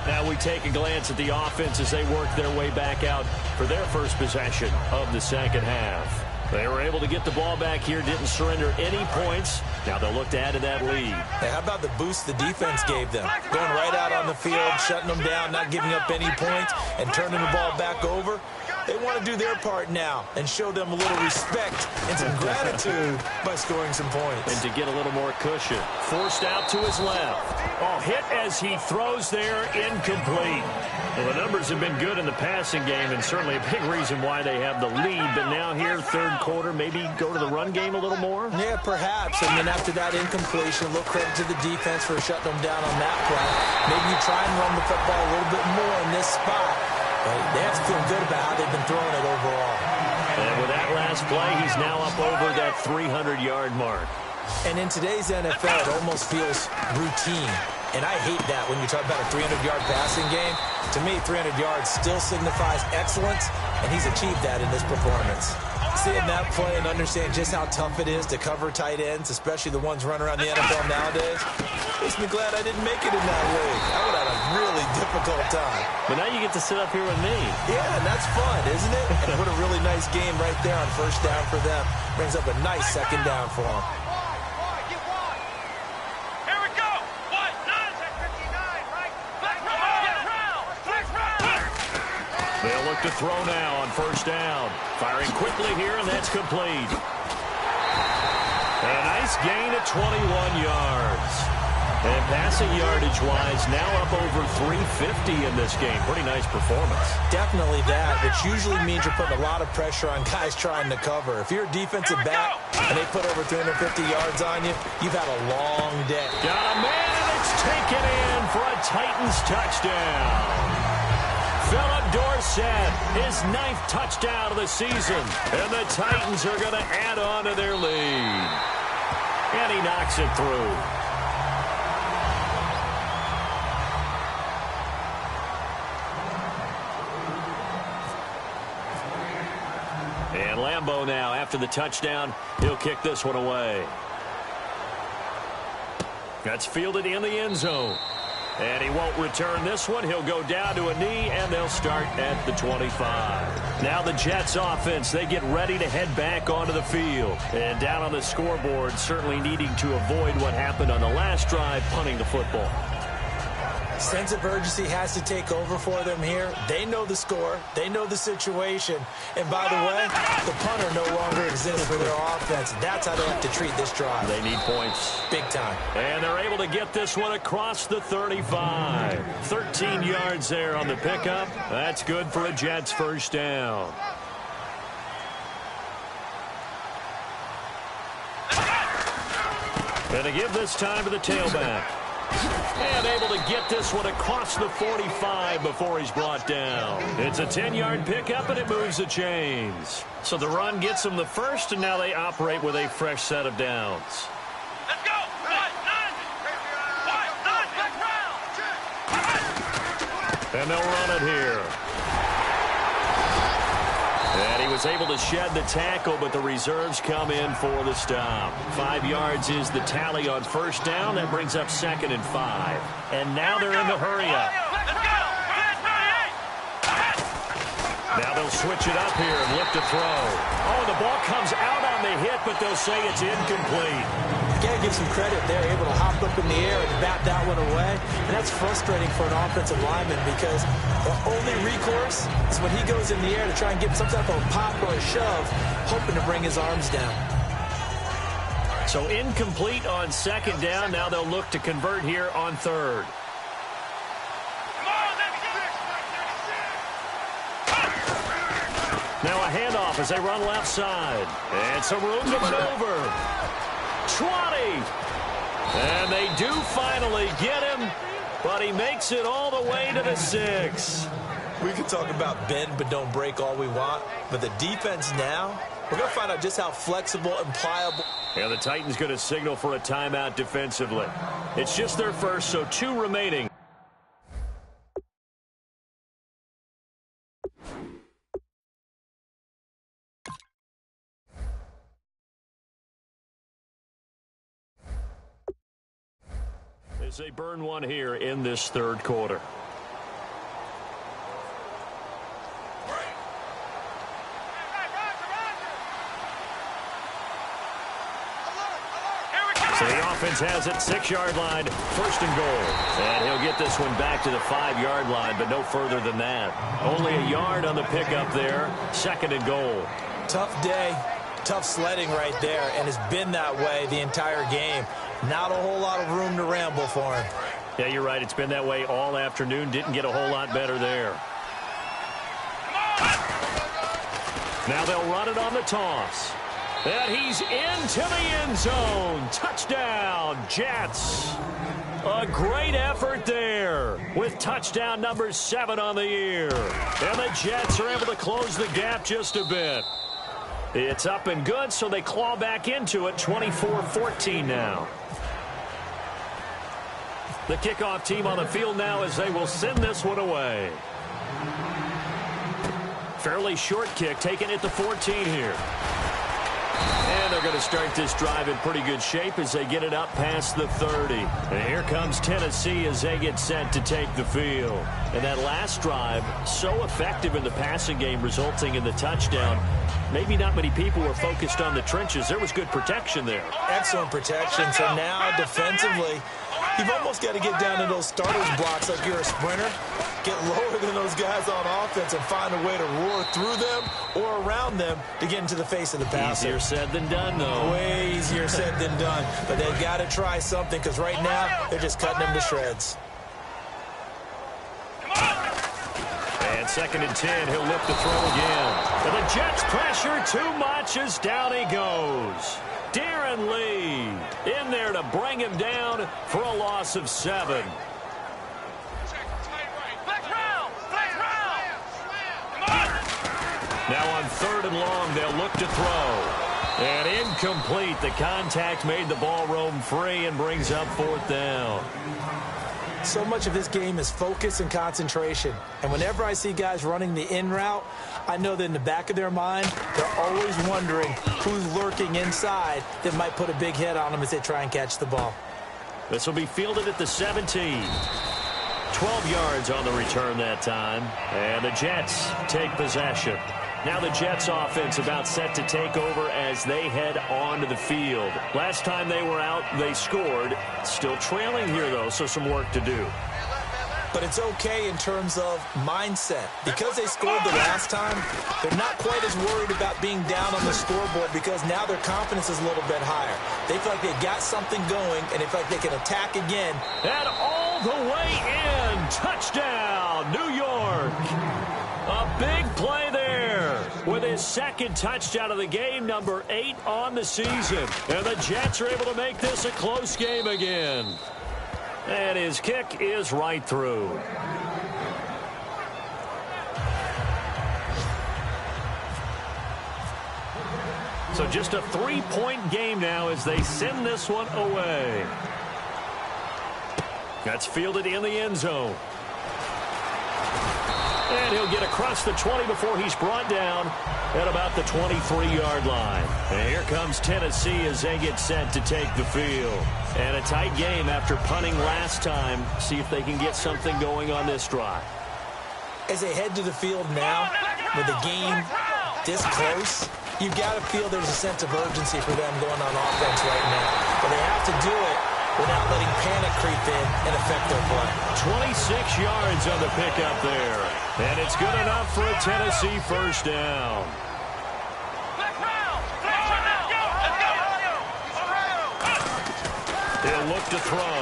Speaker 2: Now we take a glance at the offense as they work their way back out for their first possession of the 2nd half. They were able to get the ball back here, didn't surrender any points. Now they'll look to add to that lead.
Speaker 4: Hey, how about the boost the defense gave them? Going right out on the field, shutting them down, not giving up any points, and turning the ball back over. They want to do their part now and show them a little respect and some gratitude by scoring some points.
Speaker 2: And to get a little more cushion. Forced out to his left. Oh, hit as he throws there, incomplete. Well, the numbers have been good in the passing game, and certainly a big reason why they have the lead. But now here, 3rd quarter, maybe go to the run game a little more?
Speaker 4: Yeah, perhaps. And then after that incompletion, a little credit to the defense for shutting them down on that play. Maybe you try and run the football a little bit more in this spot. But they have to feel good about how they've been throwing it overall.
Speaker 2: And with that last play, he's now up over that 300-yard mark.
Speaker 4: And in today's NFL, it almost feels routine. And I hate that when you talk about a 300-yard passing game. To me, 300 yards still signifies excellence, and he's achieved that in this performance. Seeing that play and understand just how tough it is to cover tight ends, especially the ones running around the NFL nowadays, Makes me glad I didn't make it in that league. I would have had a really difficult time.
Speaker 2: But now you get to sit up here with me.
Speaker 4: Yeah, and that's fun, isn't it? And what a really nice game right there on first down for them. Brings up a nice second down for them.
Speaker 3: Here we go. What? 59, right? Back round.
Speaker 2: They'll look to throw now on first down. Firing quickly here, and that's complete. A nice gain at 21 yards. And passing yardage-wise, now up over 350 in this game. Pretty nice performance.
Speaker 4: Definitely that, which usually means you're putting a lot of pressure on guys trying to cover. If you're a defensive back and they put over 350 yards on you, you've had a long day.
Speaker 2: Got a man, and it's taken in for a Titans touchdown. Philip Dorsett, his 9th touchdown of the season. And the Titans are going to add on to their lead. And he knocks it through. And Lambeau now, after the touchdown, he'll kick this one away. That's fielded in the end zone. And he won't return this one. He'll go down to a knee, and they'll start at the 25. Now the Jets offense, they get ready to head back onto the field. And down on the scoreboard, certainly needing to avoid what happened on the last drive, punting the football.
Speaker 4: Sense of urgency has to take over for them here. They know the score. They know the situation. And by the way, the punter no longer exists for their offense. That's how they have to treat this drive.
Speaker 2: They need points.
Speaker 4: Big time.
Speaker 2: And they're able to get this one across the 35. 13 yards there on the pickup. That's good for a Jets first down. And to give this time to the tailback. And able to get this one across the 45 before he's brought down. It's a 10-yard pickup, and it moves the chains. So the run gets them the first, and now they operate with a fresh set of downs.
Speaker 3: Let's go.
Speaker 2: And they'll run it here. And he was able to shed the tackle, but the reserves come in for the stop. 5 yards is the tally on first down. That brings up 2nd and 5. And now they're in the hurry-up. Now they'll switch it up here and look to throw. Oh, the ball comes out on the hit, but they'll say it's incomplete.
Speaker 4: Got to give some credit. They're able to hop up in the air and bat that one away. And that's frustrating for an offensive lineman because the only recourse is when he goes in the air to try and get some type of a pop or a shove, hoping to bring his arms down.
Speaker 2: So incomplete on 2nd down. Now they'll look to convert here on 3rd. Now a handoff as they run left side. And some room to maneuver. 20. And they do finally get him, but he makes it all the way to the 6.
Speaker 4: We can talk about bend but don't break all we want, but the defense now, we're going to find out just how flexible and pliable.
Speaker 2: And the Titans going to signal for a timeout defensively. It's just their first, so 2 remaining. As they burn one here in this 3rd quarter. So the offense has it, 6-yard line, 1st and goal. And he'll get this one back to the 5-yard line, but no further than that. Only a yard on the pickup there, 2nd and goal.
Speaker 4: Tough day, tough sledding right there, and it's been that way the entire game. Not a whole lot of room to ramble for him.
Speaker 2: Yeah, you're right. It's been that way all afternoon. Didn't get a whole lot better there. Now they'll run it on the toss. And he's into the end zone. Touchdown, Jets. A great effort there with touchdown number 7 on the year. And the Jets are able to close the gap just a bit. It's up and good, so they claw back into it, 24-14 now. The kickoff team on the field now as they will send this one away. Fairly short kick taken at the 14 here. And And they're going to start this drive in pretty good shape as they get it up past the 30. And here comes Tennessee as they get set to take the field. And that last drive, so effective in the passing game, resulting in the touchdown. Maybe not many people were focused on the trenches. There was good protection there.
Speaker 4: Excellent protection. So now defensively, you've almost got to get down to those starters blocks like you're a sprinter. Get lower than those guys on offense and find a way to roar through them or around them to get into the face of the passer.
Speaker 2: Easier said than done, though.
Speaker 4: Way easier said than done. But they've got to try something because right now they're just cutting them to shreds.
Speaker 2: And 2nd and 10, he'll look to throw again. And the Jets pressure too much as down he goes. Darren Lee in there to bring him down for a loss of 7. Now on 3rd and long, they'll look to throw. And incomplete. The contact made the ball roam free and brings up 4th down.
Speaker 4: So much of this game is focus and concentration. And whenever I see guys running the in route, I know that in the back of their mind, they're always wondering who's lurking inside that might put a big hit on them as they try and catch the ball.
Speaker 2: This will be fielded at the 17. 12 yards on the return that time. And the Jets take possession. Now the Jets offense about set to take over as they head onto the field. Last time they were out, they scored. Still trailing here, though, so some work to do.
Speaker 4: But it's okay in terms of mindset. Because they scored the last time, they're not quite as worried about being down on the scoreboard because now their confidence is a little bit higher. They feel like they've got something going, and they feel like they can attack again.
Speaker 2: And all the way in. Touchdown, New York. A big play there with his 2nd touchdown of the game, number 8 on the season. And the Jets are able to make this a close game again. And his kick is right through. So just a 3-point game now as they send this one away. That's fielded in the end zone. And he'll get across the 20 before he's brought down at about the 23-yard line. And here comes Tennessee as they get set to take the field. And a tight game after punting last time. See if they can get something going on this drive.
Speaker 4: As they head to the field now, with the game this close, you've got to feel there's a sense of urgency for them going on offense right now. But they have to do it without letting panic creep in and affect their play.
Speaker 2: 26 yards on the pickup there. And it's good enough for a Tennessee first down. He'll look to throw.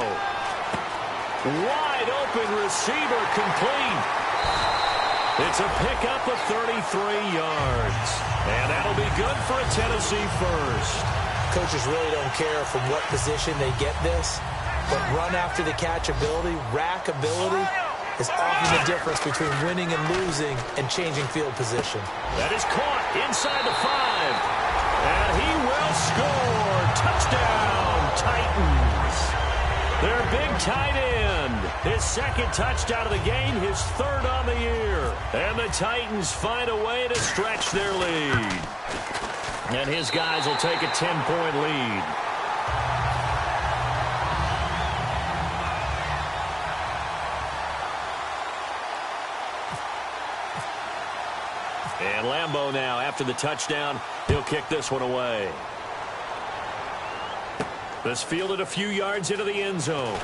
Speaker 2: Wide open receiver complete. It's a pickup of 33 yards. And that'll be good for a Tennessee first.
Speaker 4: Coaches really don't care from what position they get this, but run after the catch ability, rack ability, is often the difference between winning and losing and changing field position.
Speaker 2: That is caught inside the 5. And he will score. Touchdown, Titans. Their big tight end. His 2nd touchdown of the game, his 3rd on the year. And the Titans find a way to stretch their lead. And his guys will take a 10-point lead. And Lambeau now, after the touchdown, he'll kick this one away. This fielded a few yards into the end zone.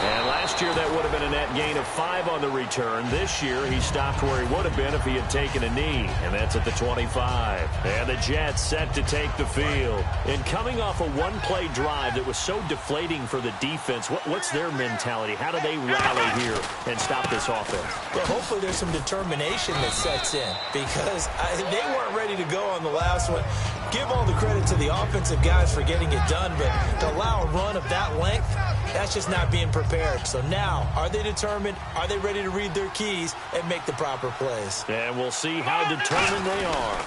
Speaker 2: And last year, that would have been a net gain of 5 on the return. This year, he stopped where he would have been if he had taken a knee, and that's at the 25. And the Jets set to take the field. And coming off a one-play drive that was so deflating for the defense, what's their mentality? How do they rally here and stop this offense?
Speaker 4: Well, hopefully there's some determination that sets in because they weren't ready to go on the last one. Give all the credit to the offensive guys for getting it done, but to allow a run of that length, that's just not being prepared. So now, are they determined? Are they ready to read their keys and make the proper plays?
Speaker 2: And we'll see how determined they are.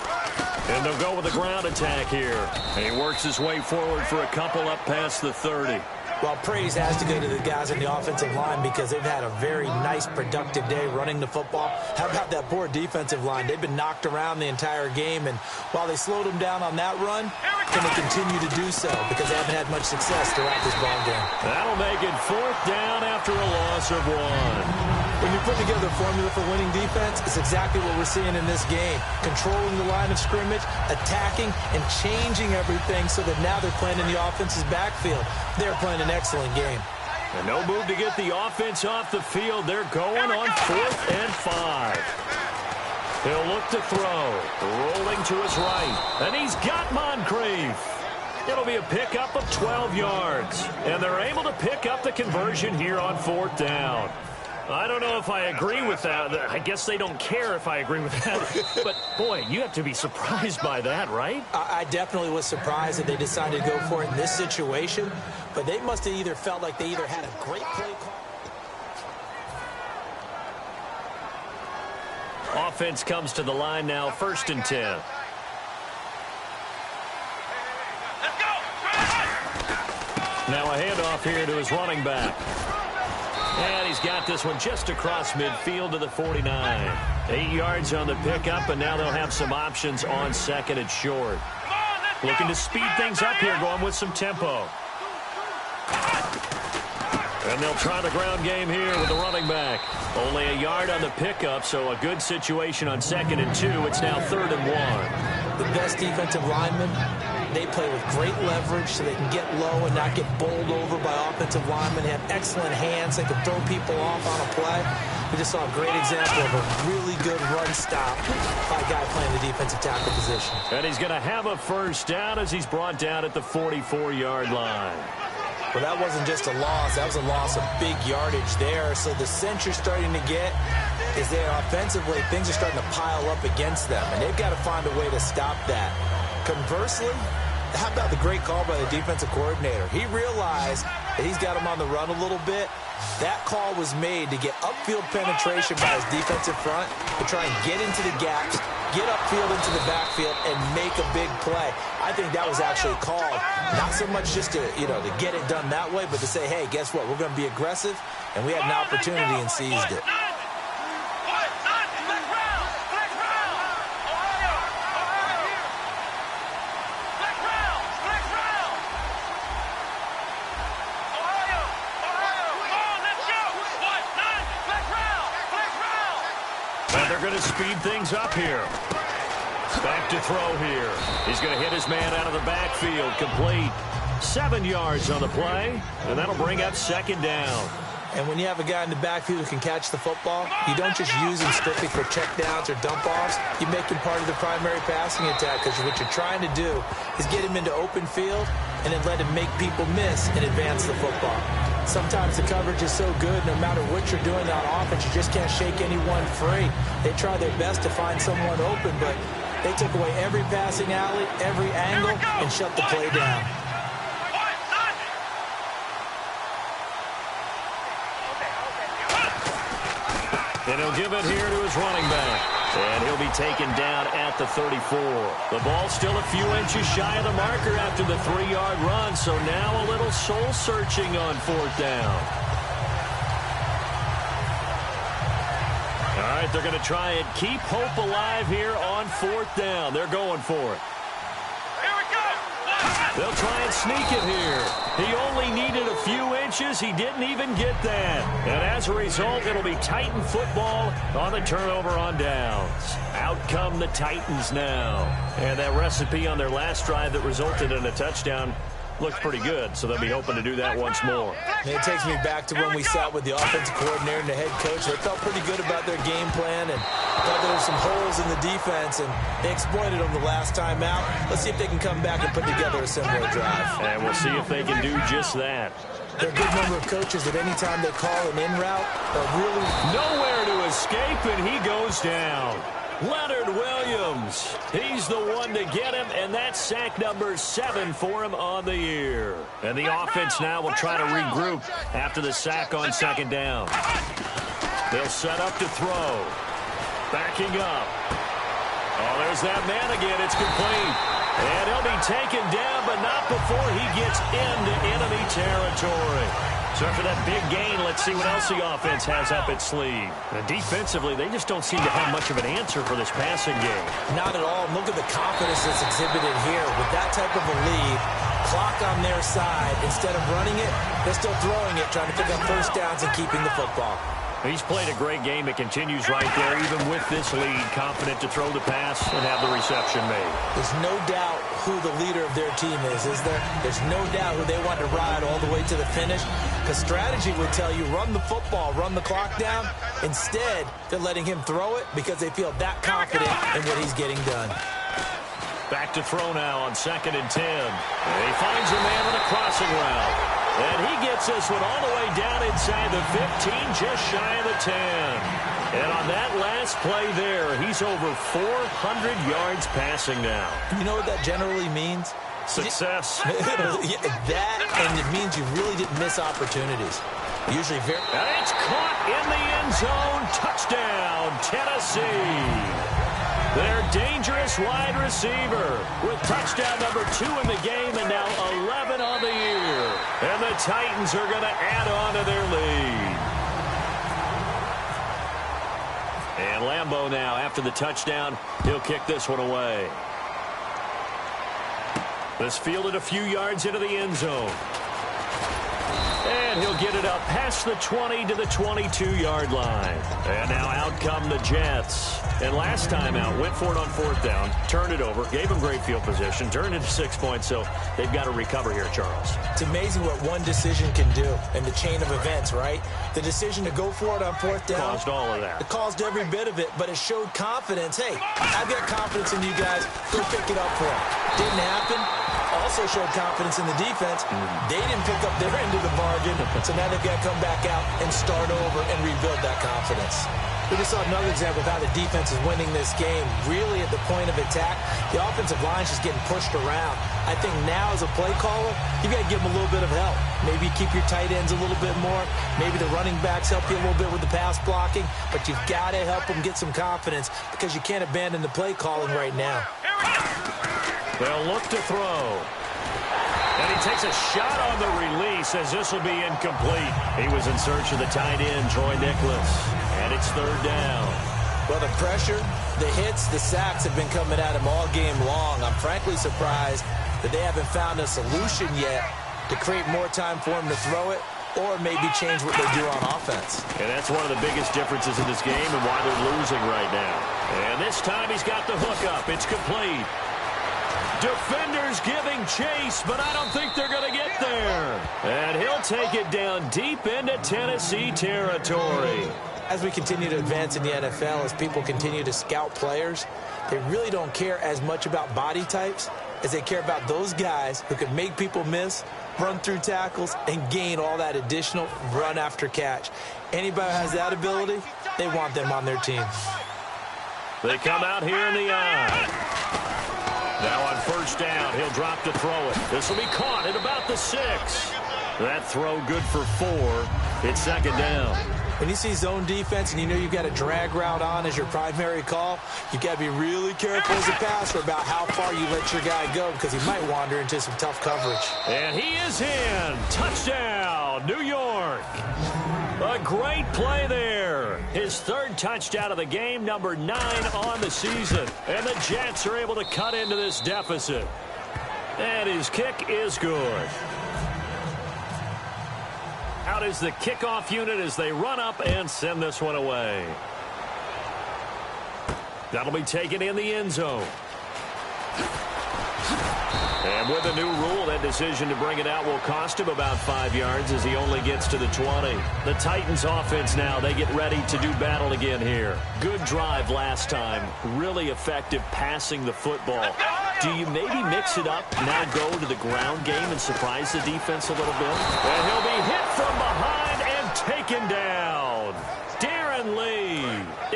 Speaker 2: And they'll go with a ground attack here. And he works his way forward for a couple up past the 30.
Speaker 4: Well, praise has to go to the guys on the offensive line because they've had a very nice, productive day running the football. How about that poor defensive line? They've been knocked around the entire game, and while they slowed them down on that run, can they continue to do so because they haven't had much success throughout this ball game?
Speaker 2: That'll make it 4th down after a loss of 1.
Speaker 4: When you put together a formula for winning defense, it's exactly what we're seeing in this game. Controlling the line of scrimmage, attacking, and changing everything so that now they're playing in the offense's backfield. They're playing an excellent game.
Speaker 2: And no move to get the offense off the field. They're going on 4th and 5. He'll look to throw. Rolling to his right. And he's got Moncrief. It'll be a pickup of 12 yards. And they're able to pick up the conversion here on 4th down. I don't know if I agree with that. I guess they don't care if I agree with that. But, boy, you have to be surprised by that, right?
Speaker 4: I definitely was surprised that they decided to go for it in this situation. But they must have either felt like they either had a great play call.
Speaker 2: Offense comes to the line now, 1st and 10.
Speaker 3: Let's go!
Speaker 2: Now a handoff here to his running back. And he's got this one just across midfield to the 49. 8 yards on the pickup, and now they'll have some options on 2nd and short. Looking to speed things up here, going with some tempo. And they'll try the ground game here with the running back. Only a yard on the pickup, so a good situation on 2nd and 2. It's now 3rd and 1.
Speaker 4: The best defensive linemen, they play with great leverage so they can get low and not get bowled over by offensive linemen. They have excellent hands. They can throw people off on a play. We just saw a great example of a really good run stop by a guy playing the defensive tackle position.
Speaker 2: And he's going to have a 1st down as he's brought down at the 44-yard line.
Speaker 4: Well, that wasn't just a loss. That was a loss of big yardage there. So the sense you're starting to get is that offensively, things are starting to pile up against them, and they've got to find a way to stop that. Conversely, how about the great call by the defensive coordinator? He realized that he's got him on the run a little bit. That call was made to get upfield penetration by his defensive front to try and get into the gaps, get upfield into the backfield, and make a big play. I think that was actually called, not so much just to, to get it done that way, but to say, hey, guess what? We're going to be aggressive, and we had an opportunity and seized it.
Speaker 2: They're going to speed things up here. Back to throw here. He's going to hit his man out of the backfield. Complete. 7 yards on the play, and that'll bring up 2nd down.
Speaker 4: And when you have a guy in the backfield who can catch the football, you don't just use him strictly for checkdowns or dump-offs. You make him part of the primary passing attack because what you're trying to do is get him into open field and then let him make people miss and advance the football. Sometimes the coverage is so good, no matter what you're doing on offense, you just can't shake anyone free. They try their best to find someone open, but they took away every passing alley, every angle, and shut the play down.
Speaker 2: And he'll give it here to his running back. And he'll be taken down at the 34. The ball still a few inches shy of the marker after the 3-yard run, so now a little soul-searching on 4th down. All right, they're going to try and keep hope alive here on 4th down. They're going for it. They'll try and sneak it here. He only needed a few inches. He didn't even get that. And as a result, it'll be Titan football on the turnover on downs. Out come the Titans now. And that recipe on their last drive that resulted in a touchdown looked pretty good, so they'll be hoping to do that once more.
Speaker 4: And it takes me back to when we sat with the offensive coordinator and the head coach. They felt pretty good about their game plan and thought there were some holes in the defense, and they exploited them the last time out. Let's see if they can come back and put together a similar drive.
Speaker 2: And we'll see if they can do just that.
Speaker 4: There are a good number of coaches that any time they call an in route are really
Speaker 2: nowhere to escape, and he goes down. Leonard Williams, he's the one to get him, and that's sack number 7 for him on the year. And the offense now will try to regroup after the sack on 2nd down. They'll set up to throw. Backing up. Oh, there's that man again. It's complete. And he'll be taken down, but not before he gets into enemy territory. So after that big gain, let's see what else the offense has up its sleeve. And defensively, they just don't seem to have much of an answer for this passing game.
Speaker 4: Not at all. Look at the confidence that's exhibited here. With that type of a lead, clock on their side, instead of running it, they're still throwing it, trying to pick up first downs and keeping the football.
Speaker 2: He's played a great game. It continues right there, even with this lead, confident to throw the pass and have the reception made.
Speaker 4: There's no doubt who the leader of their team is there? There's no doubt who they want to ride all the way to the finish. Because strategy would tell you, run the football, run the clock down. Instead, they're letting him throw it because they feel that confident in what he's getting done.
Speaker 2: Back to throw now on 2nd and 10. And he finds a man on a crossing route. And he gets this one all the way down inside the 15, just shy of the 10. And on that last play there, he's over 400 yards passing now.
Speaker 4: You know what that generally means?
Speaker 2: Success.
Speaker 4: Yeah, that, and it means you really didn't miss opportunities. Usually very...
Speaker 2: And it's caught in the end zone. Touchdown, Tennessee. Their dangerous wide receiver with touchdown number 2 in the game and now 11 on the year. And the Titans are going to add on to their lead. And Lambeau now, after the touchdown, he'll kick this one away. This fielded a few yards into the end zone. And he'll get it up past the 20 to the 22-yard line. And now out come the Jets. And last time out, went for it on 4th down, turned it over, gave him great field position, turned it to 6 points, so they've got to recover here, Charles.
Speaker 4: It's amazing what one decision can do in the chain of events, right? The decision to go for it on 4th down.
Speaker 2: Caused all of that.
Speaker 4: It caused every bit of it, but it showed confidence. Hey, I've got confidence in you guys. Go pick it up for them. Didn't happen. Also showed confidence in the defense. They didn't pick up their end of the bargain, so now they've got to come back out and start over and rebuild that confidence. We just saw another example of how the defense is winning this game. Really at the point of attack, the offensive line's just getting pushed around. I think now as a play caller, you've got to give them a little bit of help. Maybe keep your tight ends a little bit more. Maybe the running backs help you a little bit with the pass blocking. But you've got to help them get some confidence because you can't abandon the play calling right now.
Speaker 2: They'll look to throw. And he takes a shot on the release as this will be incomplete. He was in search of the tight end, Troy Nicholas. And it's 3rd down.
Speaker 4: Well, the pressure, the hits, the sacks have been coming at him all game long. I'm frankly surprised that they haven't found a solution yet to create more time for him to throw it or maybe change what they do on offense.
Speaker 2: And that's one of the biggest differences in this game and why they're losing right now. And this time he's got the hook up. It's complete. Defenders giving chase, but I don't think they're going to get there. And he'll take it down deep into Tennessee territory.
Speaker 4: As we continue to advance in the NFL, as people continue to scout players, they really don't care as much about body types as they care about those guys who can make people miss, run through tackles, and gain all that additional run after catch. Anybody who has that ability, they want them on their team.
Speaker 2: They come out here in the eye. Now on 1st down, he'll drop to throw it. This will be caught at about the 6. That throw good for 4. It's 2nd down.
Speaker 4: When you see zone defense and you know you've got a drag route on as your primary call, you've got to be really careful as a passer about how far you let your guy go because he might wander into some tough coverage.
Speaker 2: And he is in. Touchdown, New York. A great play there. His 3rd touchdown of the game, number 9 on the season. And the Jets are able to cut into this deficit. And his kick is good. Out is the kickoff unit as they run up and send this one away. That'll be taken in the end zone. And with a new rule, that decision to bring it out will cost him about 5 yards as he only gets to the 20. The Titans offense now, they get ready to do battle again here. Good drive last time. Really effective passing the football. Do you maybe mix it up, now go to the ground game and surprise the defense a little bit? And he'll be hit from behind and taken down. Darren Lee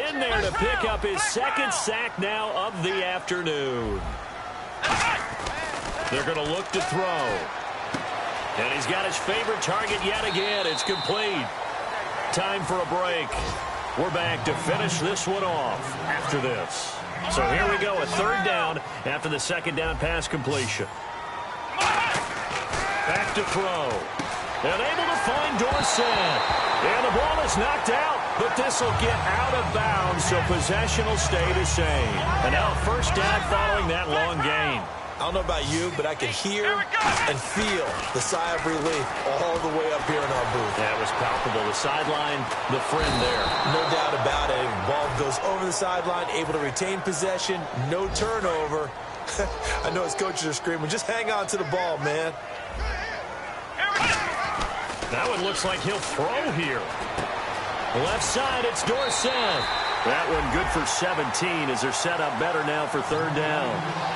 Speaker 2: in there to pick up his 2nd sack now of the afternoon. They're going to look to throw. And he's got his favorite target yet again. It's complete. Time for a break. We're back to finish this one off after this. So here we go, a third down after the second down pass completion. Back to throw. And able to find Dorsett. And the ball is knocked out, but this will get out of bounds, so possession will stay the same. And now first down following that long gain.
Speaker 4: I don't know about you, but I could hear and feel the sigh of relief all the way up here in our booth.
Speaker 2: That was palpable. The sideline, the friend there.
Speaker 4: No doubt about it. The ball goes over the sideline, able to retain possession, no turnover. I know his coaches are screaming, just hang on to the ball, man.
Speaker 2: That one looks like he'll throw here. Left side, it's Dorsett. That one good for 17 as they're set up better now for third down.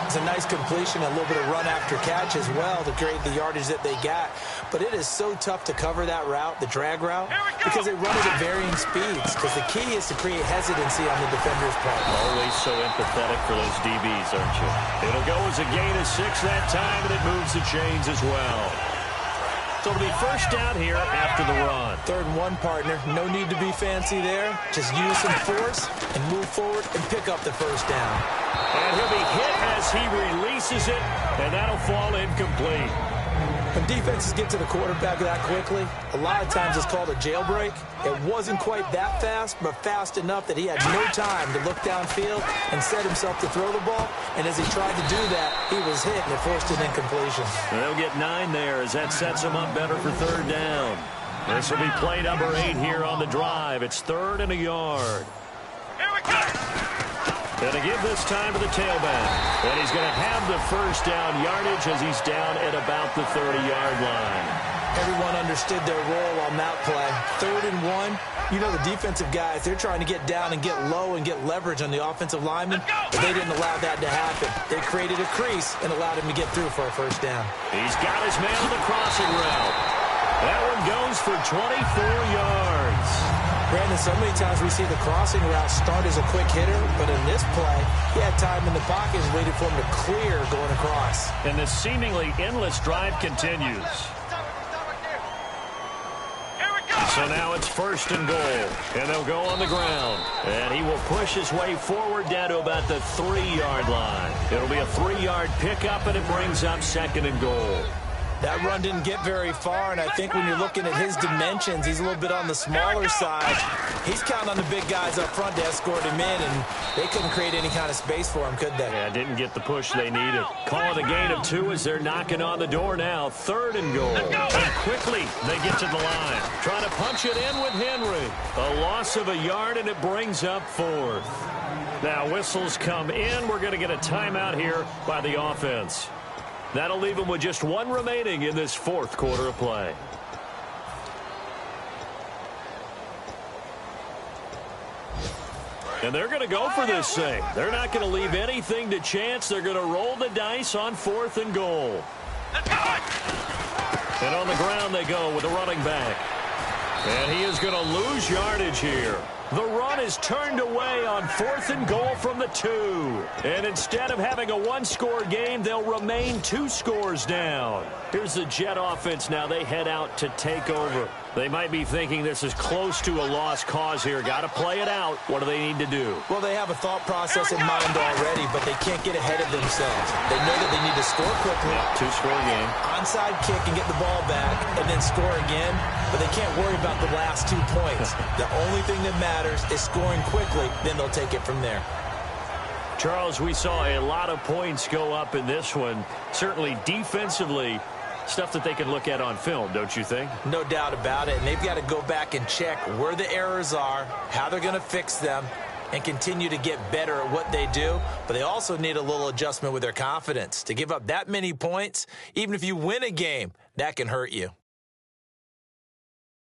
Speaker 4: It's a nice completion, a little bit of run after catch as well to create the yardage that they got. But it is so tough to cover that route, the drag route, because they run it at varying speeds. Because the key is to create hesitancy on the defender's part.
Speaker 2: Always so empathetic for those DBs, aren't you? It'll go as a gain of 6 that time, and it moves the chains as well. So it'll be first down here after the run.
Speaker 4: 3rd and 1, partner. No need to be fancy there. Just use some force and move forward and pick up the first down.
Speaker 2: And he'll be hit as he releases it, and that'll fall incomplete.
Speaker 4: When defenses get to the quarterback that quickly, a lot of times it's called a jailbreak. It wasn't quite that fast, but fast enough that he had no time to look downfield and set himself to throw the ball. And as he tried to do that, he was hit, and it forced an incompletion.
Speaker 2: They'll get 9 there as that sets him up better for third down. This will be play number 8 here on the drive. It's 3rd and a yard.
Speaker 3: Here we go.
Speaker 2: And to give this time to the tailback. And he's going to have the first down yardage as he's down at about the 30-yard line.
Speaker 4: Everyone understood their role on that play. 3rd and 1. You know the defensive guys, they're trying to get down and get low and get leverage on the offensive lineman, but they didn't allow that to happen. They created a crease and allowed him to get through for a first down.
Speaker 2: He's got his man on the crossing route. That one goes for 24 yards.
Speaker 4: Brandon, so many times we see the crossing route start as a quick hitter, but in this play, he had time in the pocket and waited for him to clear going across.
Speaker 2: And this seemingly endless drive continues. So now it's 1st and goal, and they'll go on the ground. And he will push his way forward down to about the 3-yard line. It'll be a 3-yard pickup, and it brings up 2nd and goal.
Speaker 4: That run didn't get very far, and I think when you're looking at his dimensions, he's a little bit on the smaller side. He's counting on the big guys up front to escort him in, and they couldn't create any kind of space for him, could they?
Speaker 2: Yeah, didn't get the push they needed. Call it a gain of 2 as they're knocking on the door now. 3rd and goal. And quickly they get to the line. Trying to punch it in with Henry. A loss of a yard, and it brings up 4th. Now whistles come in. We're going to get a timeout here by the offense. That'll leave them with just 1 remaining in this 4th quarter of play. And they're going to go for this thing. They're not going to leave anything to chance. They're going to roll the dice on 4th and goal. And on the ground they go with a running back. And he is going to lose yardage here. The run is turned away on 4th and goal from the 2. And instead of having a 1-score game, they'll remain 2 scores down. Here's the Jet offense now. They head out to take over. They might be thinking this is close to a lost cause here. Got to play it out. What do they need to do?
Speaker 4: Well, they have a thought process in mind already, but they can't get ahead of themselves. They know that they need to score quickly.
Speaker 2: Yeah, 2-score game.
Speaker 4: Onside kick and get the ball back and then score again, but they can't worry about the last 2 points. The only thing that matters is scoring quickly, then they'll take it from there.
Speaker 2: Charles, we saw a lot of points go up in this one. Certainly defensively, stuff that they can look at on film, don't you think?
Speaker 4: No doubt about it, and they've got to go back and check where the errors are, how they're going to fix them, and continue to get better at what they do. But they also need a little adjustment with their confidence. To give up that many points, even if you win a game, that can hurt you.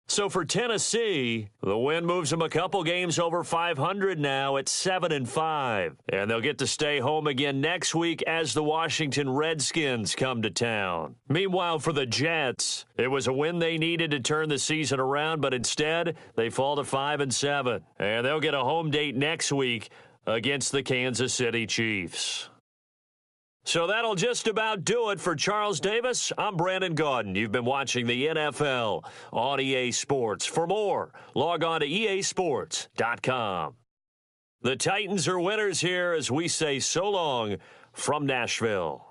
Speaker 2: So for Tennessee, the win moves them a couple games over 500 now at 7-5. And they'll get to stay home again next week as the Washington Redskins come to town. Meanwhile, for the Jets, it was a win they needed to turn the season around, but instead they fall to 5-7. And they'll get a home date next week against the Kansas City Chiefs. So that'll just about do it for Charles Davis. I'm Brandon Gaudin. You've been watching the NFL on EA Sports. For more, log on to easports.com. The Titans are winners here as we say so long from Nashville.